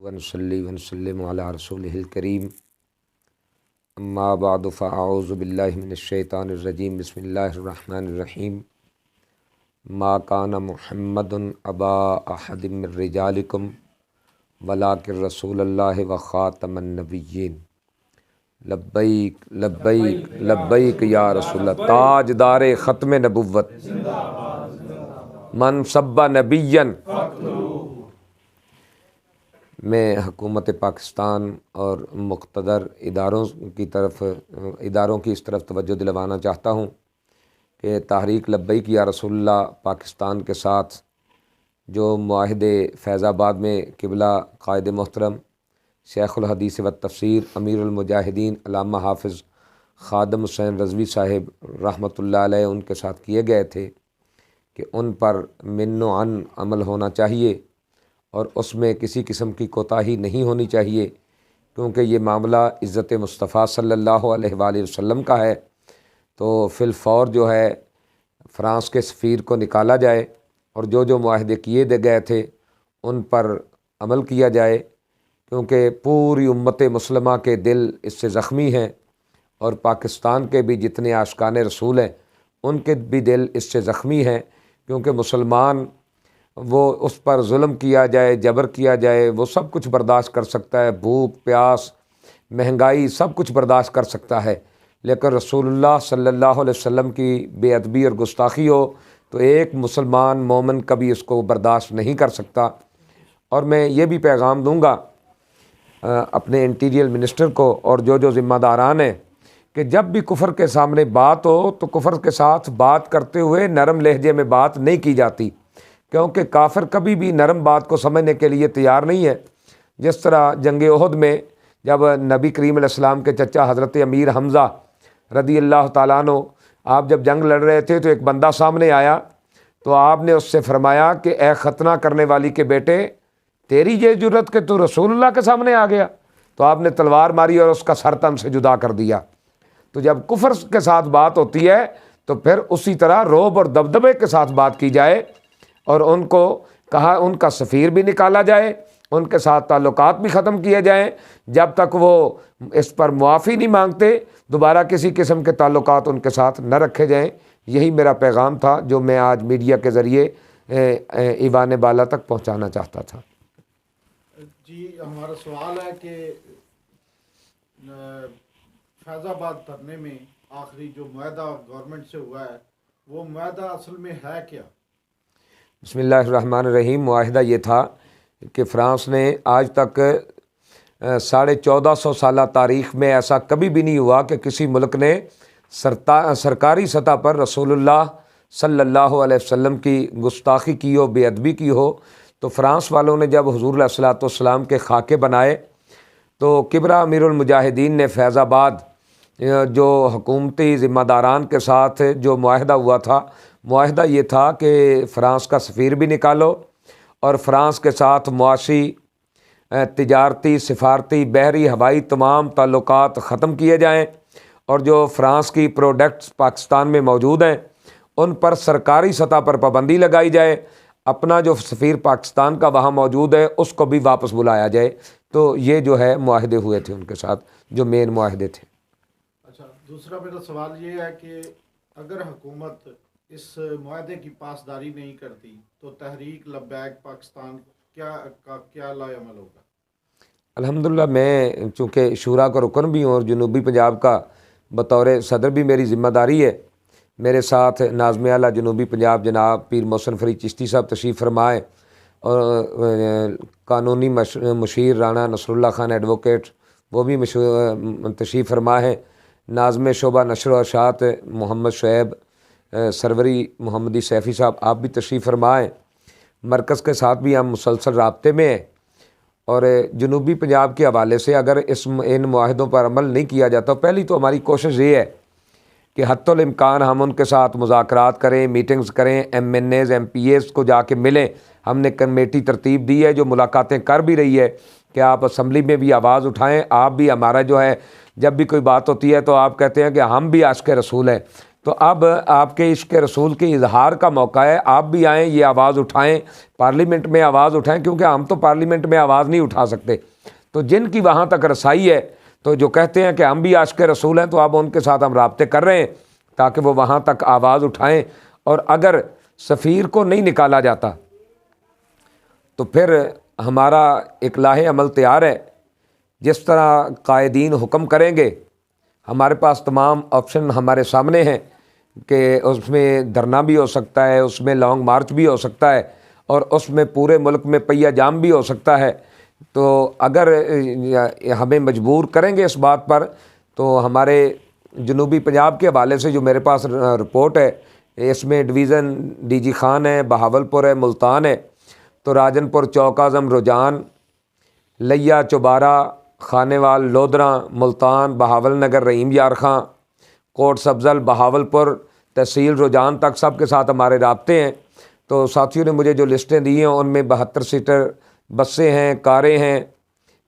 ونصلی ونسلم علی رسولہ الکریم اما بعد فاعوذ باللہ من الشیطان الرجیم بسم اللہ الرحمن الرحیم ما کان محمد ابا احد من رجالکم ولکن رسول اللہ وخاتم النبیین لبیک لبیک لبیک یا رسول اللہ تاجدار ختم نبوت من سب نبیا میں حکومت پاکستان اور مقتدر اداروں کی اس طرف توجہ دلوانا چاہتا ہوں کہ تحریک لبیک یا رسول اللہ پاکستان کے ساتھ جو معاہدے فیض آباد میں قبلہ قائد محترم شیخ الحدیث و تفسیر امیر المجاہدین علامہ حافظ خادم حسین رضوی صاحب رحمۃ اللہ علیہ ان کے ساتھ کیے گئے تھے کہ ان پر من و عن عمل ہونا چاہیے اور اس میں کسی قسم کی کوتاہی نہیں ہونی چاہیے، کیونکہ یہ معاملہ عزت مصطفیٰ صلی اللہ علیہ وآلہ وسلم کا ہے۔ تو فی الفور جو ہے فرانس کے سفیر کو نکالا جائے اور جو معاہدے کیے گئے تھے ان پر عمل کیا جائے، کیونکہ پوری امت مسلمہ کے دل اس سے زخمی ہیں اور پاکستان کے بھی جتنے عاشقان رسول ہیں ان کے بھی دل اس سے زخمی ہیں، کیونکہ مسلمان وہ اس پر ظلم کیا جائے، جبر کیا جائے، وہ سب کچھ برداشت کر سکتا ہے، بھوک پیاس مہنگائی سب کچھ برداشت کر سکتا ہے، لیکن رسول اللہ صلی اللہ علیہ وسلم کی بے ادبی اور گستاخی ہو تو ایک مسلمان مومن کبھی اس کو برداشت نہیں کر سکتا۔ اور میں یہ بھی پیغام دوں گا اپنے انٹیریئر منسٹر کو اور جو ذمہ داران ہیں کہ جب بھی کفر کے سامنے بات ہو تو کفر کے ساتھ بات کرتے ہوئے نرم لہجے میں بات نہیں کی جاتی، کیونکہ کافر کبھی بھی نرم بات کو سمجھنے کے لیے تیار نہیں ہے۔ جس طرح جنگ احد میں جب نبی کریم علیہ السلام کے چچا حضرت امیر حمزہ رضی اللہ تعالیٰ عنہ آپ جب جنگ لڑ رہے تھے تو ایک بندہ سامنے آیا تو آپ نے اس سے فرمایا کہ اے ختنہ کرنے والی کے بیٹے، تیری یہ جرت کہ تو رسول اللہ کے سامنے آ گیا، تو آپ نے تلوار ماری اور اس کا سر تن سے جدا کر دیا۔ تو جب کفر کے ساتھ بات ہوتی ہے تو پھر اسی طرح رعب اور دبدبے کے ساتھ بات کی جائے، اور ان کو کہا ان کا سفیر بھی نکالا جائے، ان کے ساتھ تعلقات بھی ختم کیے جائیں، جب تک وہ اس پر معافی نہیں مانگتے دوبارہ کسی قسم کے تعلقات ان کے ساتھ نہ رکھے جائیں۔ یہی میرا پیغام تھا جو میں آج میڈیا کے ذریعے ایوان بالا تک پہنچانا چاہتا تھا۔ جی ہمارا سوال ہے کہ فیض آباد دھرنے میں آخری جو معاہدہ گورنمنٹ سے ہوا ہے وہ معاہدہ اصل میں ہے کیا؟ بسم اللہ الرحمن الرحیم۔ معاہدہ یہ تھا کہ فرانس نے آج تک 1450 سالہ تاریخ میں ایسا کبھی بھی نہیں ہوا کہ کسی ملک نے سرکاری سطح پر رسول اللہ صلی اللہ علیہ وسلم کی گستاخی کی ہو، بے ادبی کی ہو۔ تو فرانس والوں نے جب حضور علیہ الصلوۃ والسلام کے خاکے بنائے تو کبریٰ امیر المجاہدین نے فیض آباد جو حکومتی ذمہ داران کے ساتھ جو معاہدہ ہوا تھا، معاہدہ یہ تھا کہ فرانس کا سفیر بھی نکالو اور فرانس کے ساتھ معاشی، تجارتی، سفارتی، بحری، ہوائی تمام تعلقات ختم کیے جائیں، اور جو فرانس کی پروڈکٹس پاکستان میں موجود ہیں ان پر سرکاری سطح پر پابندی لگائی جائے، اپنا جو سفیر پاکستان کا وہاں موجود ہے اس کو بھی واپس بلایا جائے۔ تو یہ جو ہے معاہدے ہوئے تھے ان کے ساتھ، جو مین معاہدے تھے۔ اچھا، دوسرا میرا سوال یہ ہے کہ اگر حکومت اس معاہدے کی پاسداری نہیں کرتی تو تحریک لبیک پاکستان کیا لائے عمل ہوگا؟ الحمدللہ میں چونکہ شورا کا رکن بھی ہوں اور جنوبی پنجاب کا بطور صدر بھی میری ذمہ داری ہے، میرے ساتھ ناظم اعلیٰ جنوبی پنجاب جناب پیر محسن فرید چشتی صاحب تشریف فرمائے، اور قانونی مشیر رانا نصر اللہ خان ایڈوکیٹ وہ بھی تشریف فرما ہے، ناظم شعبہ نشر و اشاعت محمد شعیب سروری محمدی سیفی صاحب آپ بھی تشریف فرمائیں۔ مرکز کے ساتھ بھی ہم مسلسل رابطے میں ہیں، اور جنوبی پنجاب کے حوالے سے اگر ان معاہدوں پر عمل نہیں کیا جاتا، پہلی تو ہماری کوشش یہ ہے کہ حتی الامکان ہم ان کے ساتھ مذاکرات کریں، میٹنگز کریں، M N As M P As کو جا کے ملیں۔ ہم نے کمیٹی ترتیب دی ہے جو ملاقاتیں کر بھی رہی ہے کہ آپ اسمبلی میں بھی آواز اٹھائیں، آپ بھی ہمارا جو ہے جب بھی کوئی بات ہوتی ہے تو آپ کہتے ہیں کہ ہم بھی عاشق رسول ہیں، تو اب آپ کے عشق رسول کے اظہار کا موقع ہے، آپ بھی آئیں، یہ آواز اٹھائیں، پارلیمنٹ میں آواز اٹھائیں، کیونکہ ہم تو پارلیمنٹ میں آواز نہیں اٹھا سکتے، تو جن کی وہاں تک رسائی ہے، تو جو کہتے ہیں کہ ہم بھی عاشق رسول ہیں، تو اب ان کے ساتھ ہم رابطے کر رہے ہیں تاکہ وہ وہاں تک آواز اٹھائیں۔ اور اگر سفیر کو نہیں نکالا جاتا تو پھر ہمارا ایک لاہ عمل تیار ہے، جس طرح قائدین حکم کریں گے، ہمارے پاس تمام آپشن ہمارے سامنے ہیں کہ اس میں دھرنا بھی ہو سکتا ہے، اس میں لانگ مارچ بھی ہو سکتا ہے، اور اس میں پورے ملک میں پہیہ جام بھی ہو سکتا ہے۔ تو اگر ہمیں مجبور کریں گے اس بات پر، تو ہمارے جنوبی پنجاب کے حوالے سے جو میرے پاس رپورٹ ہے، اس میں ڈویژن ڈی جی خان ہے، بہاولپور ہے، ملتان ہے، تو راجن پور، چوک اعظم، رجان، لیا، چوبارہ، خانیوال، لودھراں، ملتان، بہاول نگر، رحیم یار خاں، کوٹ سبزل، بہاولپور، تحصیل رجان تک سب کے ساتھ ہمارے رابطے ہیں۔ تو ساتھیوں نے مجھے جو لسٹیں دی ہیں ان میں 72 سیٹر بسیں ہیں، کاریں ہیں،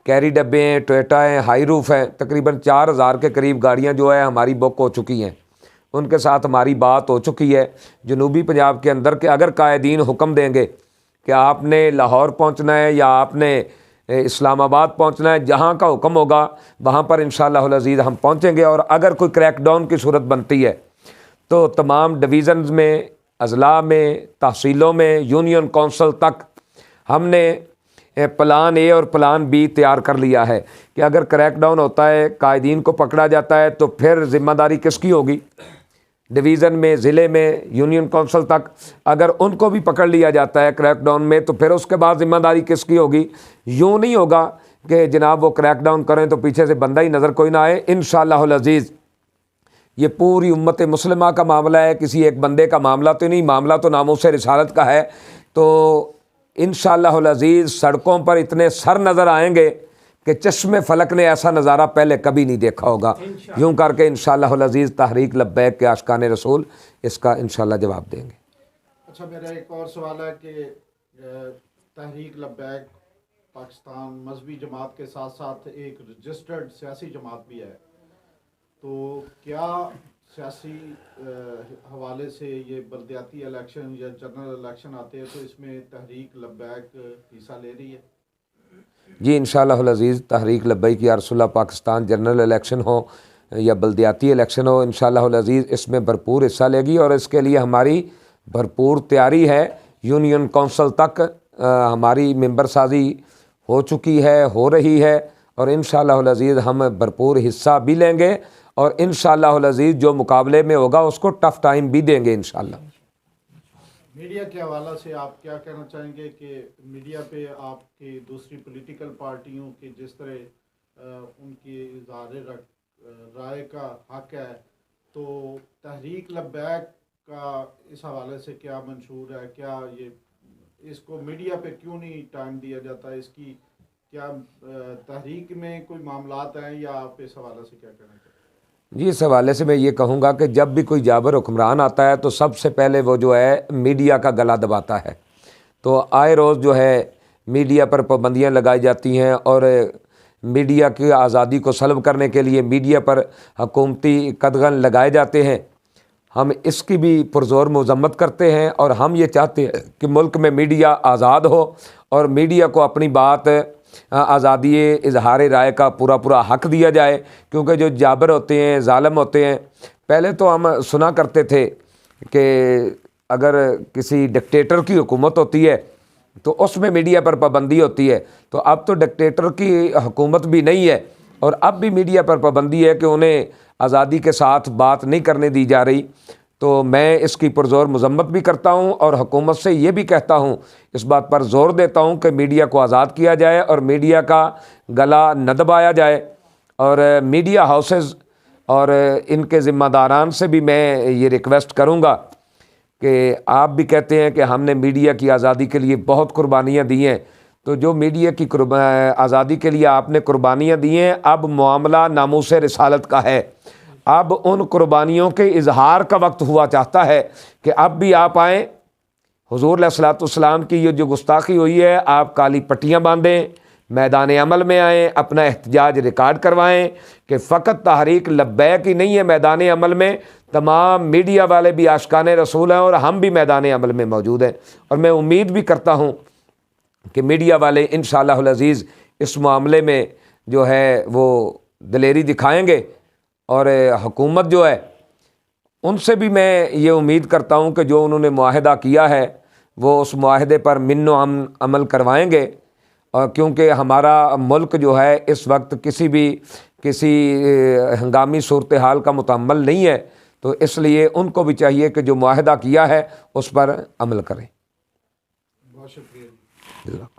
کیری ڈبے ہیں، ٹویٹا ہیں، ہائی روف ہیں، تقریباً 4000 کے قریب گاڑیاں جو ہے ہماری بک ہو چکی ہیں، ان کے ساتھ ہماری بات ہو چکی ہے جنوبی پنجاب کے اندر کہ اگر قائدین حکم دیں گے کہ آپ نے لاہور پہنچنا ہے یا آپ نے اسلام آباد پہنچنا ہے، جہاں کا حکم ہوگا وہاں پر انشاءاللہ العزیز ہم پہنچیں گے۔ اور اگر کوئی کریک ڈاؤن کی صورت بنتی ہے تو تمام ڈویژنز میں، اضلاع میں، تحصیلوں میں، یونین کونسل تک ہم نے پلان اے اور پلان بی تیار کر لیا ہے کہ اگر کریک ڈاؤن ہوتا ہے، قائدین کو پکڑا جاتا ہے، تو پھر ذمہ داری کس کی ہوگی؟ ڈویژن میں، ضلع میں، یونین کونسل تک اگر ان کو بھی پکڑ لیا جاتا ہے کریک ڈاؤن میں، تو پھر اس کے بعد ذمہ داری کس کی ہوگی؟ یوں نہیں ہوگا کہ جناب وہ کریک ڈاؤن کریں تو پیچھے سے بندہ ہی نظر کوئی نہ آئے۔ انشاءاللہ العزیز یہ پوری امت مسلمہ کا معاملہ ہے، کسی ایک بندے کا معاملہ تو نہیں، معاملہ تو ناموس رسالت کا ہے۔ تو انشاءاللہ العزیز سڑکوں پر اتنے سر نظر آئیں گے کہ چشم فلک نے ایسا نظارہ پہلے کبھی نہیں دیکھا ہوگا۔ یوں کر کے انشاءاللہ العزیز تحریک لبیک کے عاشقان رسول اس کا انشاءاللہ جواب دیں گے۔ اچھا، میرا ایک اور سوال ہے کہ تحریک لبیک پاکستان مذہبی جماعت کے ساتھ ساتھ ایک رجسٹرڈ سیاسی جماعت بھی ہے، تو کیا سیاسی حوالے سے یہ بلدیاتی الیکشن یا جنرل الیکشن آتے ہیں تو اس میں تحریک لبیک حصہ لے رہی ہے؟ جی انشاءاللہ العزیز تحریک لبیک یا رسول اللہ پاکستان جنرل الیکشن ہو یا بلدیاتی الیکشن ہو، انشاءاللہ العزیز اس میں بھرپور حصہ لے گی، اور اس کے لیے ہماری بھرپور تیاری ہے۔ یونین کونسل تک ہماری ممبر سازی ہو چکی ہے، ہو رہی ہے، اور انشاءاللہ العزیز ہم بھرپور حصہ بھی لیں گے، اور انشاءاللہ العزیز جو مقابلے میں ہوگا اس کو ٹف ٹائم بھی دیں گے انشاءاللہ۔ میڈیا کے حوالے سے آپ کیا کہنا چاہیں گے کہ میڈیا پہ آپ کی دوسری پولیٹیکل پارٹیوں کی جس طرح ان کی اظہار رائے کا حق ہے، تو تحریک لبیک کا اس حوالے سے کیا منشور ہے؟ کیا یہ اس کو میڈیا پہ کیوں نہیں ٹائم دیا جاتا؟ اس کی کیا تحریک میں کوئی معاملات ہیں یا آپ اس حوالے سے کیا کہنا چاہتے ہیں؟ جی اس حوالے سے میں یہ کہوں گا کہ جب بھی کوئی جابر حکمران آتا ہے تو سب سے پہلے وہ جو ہے میڈیا کا گلا دباتا ہے، تو آئے روز جو ہے میڈیا پر پابندیاں لگائی جاتی ہیں، اور میڈیا کی آزادی کو سلب کرنے کے لیے میڈیا پر حکومتی قدغن لگائے جاتے ہیں۔ ہم اس کی بھی پرزور مذمت کرتے ہیں، اور ہم یہ چاہتے ہیں کہ ملک میں میڈیا آزاد ہو اور میڈیا کو اپنی بات، آزادی اظہار رائے کا پورا حق دیا جائے، کیونکہ جو جابر ہوتے ہیں، ظالم ہوتے ہیں، پہلے تو ہم سنا کرتے تھے کہ اگر کسی ڈکٹیٹر کی حکومت ہوتی ہے تو اس میں میڈیا پر پابندی ہوتی ہے، تو اب تو ڈکٹیٹر کی حکومت بھی نہیں ہے، اور اب بھی میڈیا پر پابندی ہے کہ انہیں آزادی کے ساتھ بات نہیں کرنے دی جا رہی۔ تو میں اس کی پرزور مذمت بھی کرتا ہوں، اور حکومت سے یہ بھی کہتا ہوں، اس بات پر زور دیتا ہوں کہ میڈیا کو آزاد کیا جائے اور میڈیا کا گلا نہ دبایا جائے، اور میڈیا ہاؤسز اور ان کے ذمہ داران سے بھی میں یہ ریکویسٹ کروں گا کہ آپ بھی کہتے ہیں کہ ہم نے میڈیا کی آزادی کے لیے بہت قربانیاں دی ہیں، تو جو میڈیا کی آزادی کے لیے آپ نے قربانیاں دی ہیں، اب معاملہ ناموس رسالت کا ہے، اب ان قربانیوں کے اظہار کا وقت ہوا چاہتا ہے کہ اب بھی آپ آئیں۔ حضور علیہ الصلوۃ والسلام کی یہ جو گستاخی ہوئی ہے، آپ کالی پٹیاں باندھیں، میدان عمل میں آئیں، اپنا احتجاج ریکارڈ کروائیں کہ فقط تحریک لبیک ہی نہیں ہے میدان عمل میں، تمام میڈیا والے بھی عاشقان رسول ہیں اور ہم بھی میدان عمل میں موجود ہیں، اور میں امید بھی کرتا ہوں کہ میڈیا والے انشاءاللہ العزیز اس معاملے میں جو ہے وہ دلیری دکھائیں گے، اور حکومت جو ہے ان سے بھی میں یہ امید کرتا ہوں کہ جو انہوں نے معاہدہ کیا ہے وہ اس معاہدے پر من و عمل کروائیں گے، اور کیونکہ ہمارا ملک جو ہے اس وقت کسی ہنگامی صورتحال کا متحمل نہیں ہے، تو اس لیے ان کو بھی چاہیے کہ جو معاہدہ کیا ہے اس پر عمل کریں۔ بہت شکریہ۔ جزاک اللہ۔